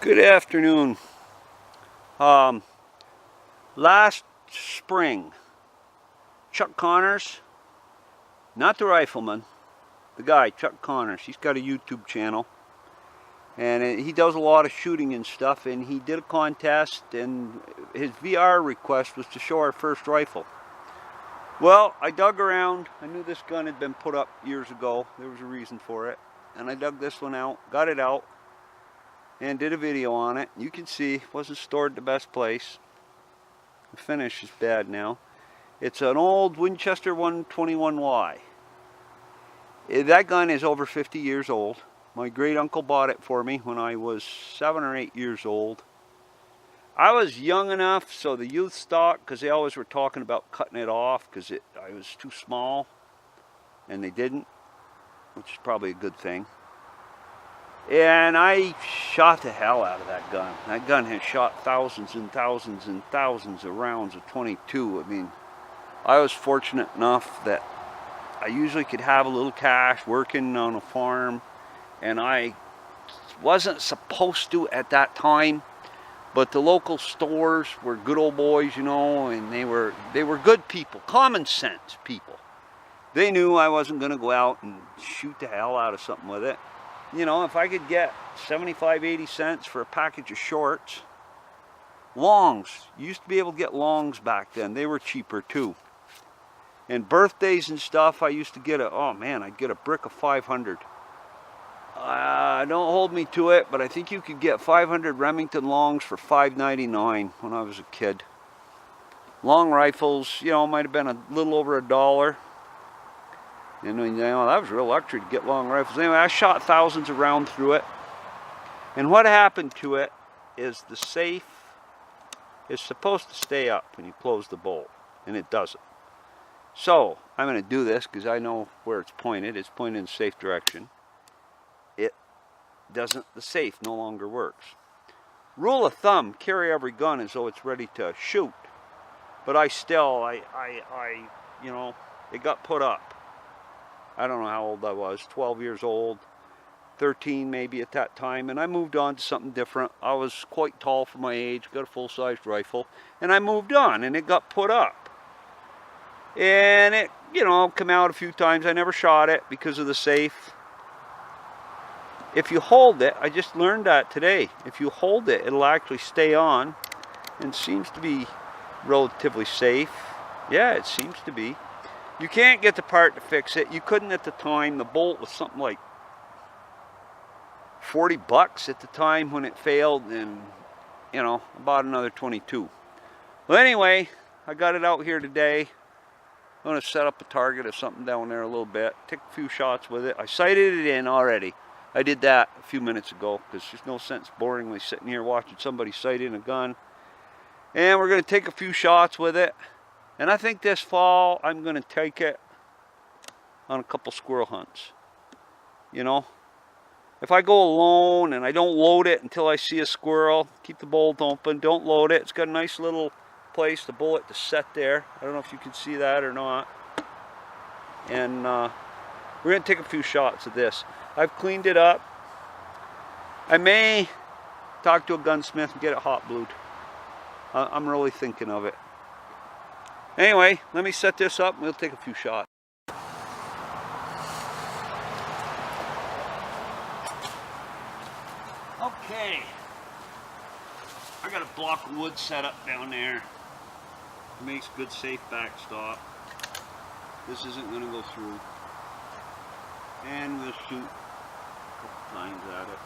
Good afternoon. Um, Last spring, Chuck Connors, not the rifleman, the guy, Chuck Connors, he's got a YouTube channel. And he does a lot of shooting and stuff, and he did a contest, and his VR request was to show our first rifle. Well, I dug around. I knew this gun had been put up years ago. There was a reason for it. And I dug this one out, got it out, and did a video on it. You can see it wasn't stored the best place. The finish is bad now. It's an old Winchester 121Y. That gun is over 50 years old. My great uncle bought it for me when I was 7 or 8 years old. I was young enough, so the youth stock, because they always were talking about cutting it off because I was too small, and they didn't, which is probably a good thing. And I shot the hell out of that gun. That gun has shot thousands and thousands and thousands of rounds of 22. I mean, I was fortunate enough that I usually could have a little cash working on a farm, and I wasn't supposed to at that time, but the local stores were good old boys, you know, and they were good people, common sense people. They knew I wasn't going to go out and shoot the hell out of something with it. You know, if I could get 75, 80 cents for a package of shorts. Longs, you used to be able to get longs back then. They were cheaper too. And birthdays and stuff, I used to get I'd get a brick of 500. Don't hold me to it, but I think you could get 500 Remington longs for $5.99 when I was a kid. Long rifles, you know, might have been a little over $1. And you know, that was real luxury to get long rifles. Anyway, I shot thousands of rounds through it. And what happened to it is the safe is supposed to stay up when you close the bolt, and it doesn't. So I'm going to do this because I know where it's pointed. It's pointed in the safe direction. It doesn't. The safe no longer works. Rule of thumb: carry every gun as though it's ready to shoot. But you know, it got put up. I don't know how old I was, 12 years old, 13 maybe at that time, and I moved on to something different. I was quite tall for my age, got a full-sized rifle, and I moved on, and it got put up. And it, you know, come out a few times. I never shot it because of the safe. If you hold it, I just learned that today, if you hold it, it'll actually stay on, and seems to be relatively safe. Yeah, it seems to be. You can't get the part to fix it. You couldn't at the time. The bolt was something like $40 at the time when it failed, and you know, about another 22. Well, anyway, I got it out here today. I'm going to set up a target or something down there a little bit. Take a few shots with it. I sighted it in already. I did that a few minutes ago because there's no sense boringly sitting here watching somebody sight in a gun. And we're going to take a few shots with it. And I think this fall I'm going to take it on a couple squirrel hunts. You know, if I go alone and I don't load it until I see a squirrel, keep the bolt open, don't load it. It's got a nice little place, the bullet to set there. I don't know if you can see that or not. And we're going to take a few shots of this. I've cleaned it up. I may talk to a gunsmith and get it hot blued. I'm really thinking of it. Anyway, let me set this up and we'll take a few shots. Okay. I got a block of wood set up down there. It makes good safe backstop. This isn't going to go through. And we'll shoot a couple times at it.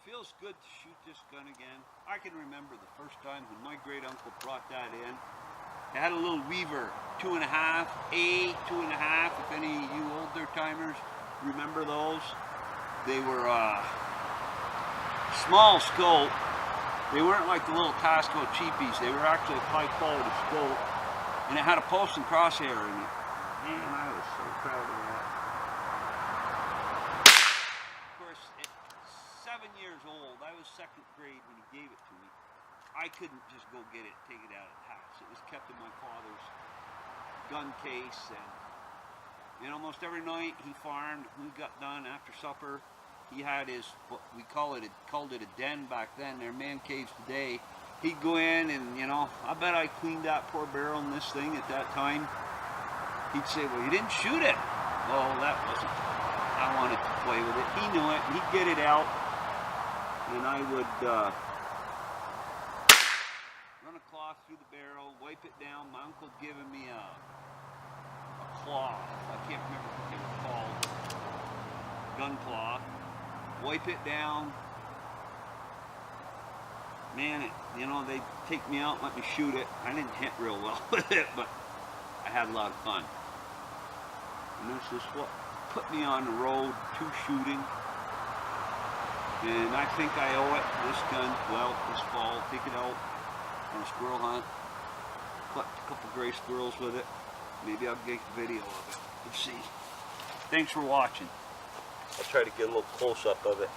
Feels good to shoot this gun again. I can remember the first time when my great uncle brought that in. It had a little Weaver 2.5, A 2.5, if any of you older timers remember those. They were small scope. They weren't like the little Tasco cheapies. They were actually high quality scope. And it had a post and crosshair in it. Man, I was so proud of that. 7 years old, I was second grade when he gave it to me. I couldn't just go get it, take it out of the house. It was kept in my father's gun case, and And almost every night he farmed. We got done after supper. He had his, what we called it a den back then. They're man caves today. He'd go in and, you know, I bet I cleaned that poor barrel in this thing at that time. He'd say, well, you didn't shoot it. Well, that wasn't, I wanted to play with it. He knew it. He'd get it out. And I would run a cloth through the barrel, wipe it down. My uncle had given me a cloth. I can't remember what they were called. Gun cloth. Wipe it down. Man, you know, they'd take me out and let me shoot it. I didn't hit real well with it, but I had a lot of fun. And this is what put me on the road to shooting. And I think I owe it, this gun, well, this fall, take it out on a squirrel hunt. Collect a couple gray squirrels with it. Maybe I'll get a video of it. Let's see. Thanks for watching. I'll try to get a little close-up of it.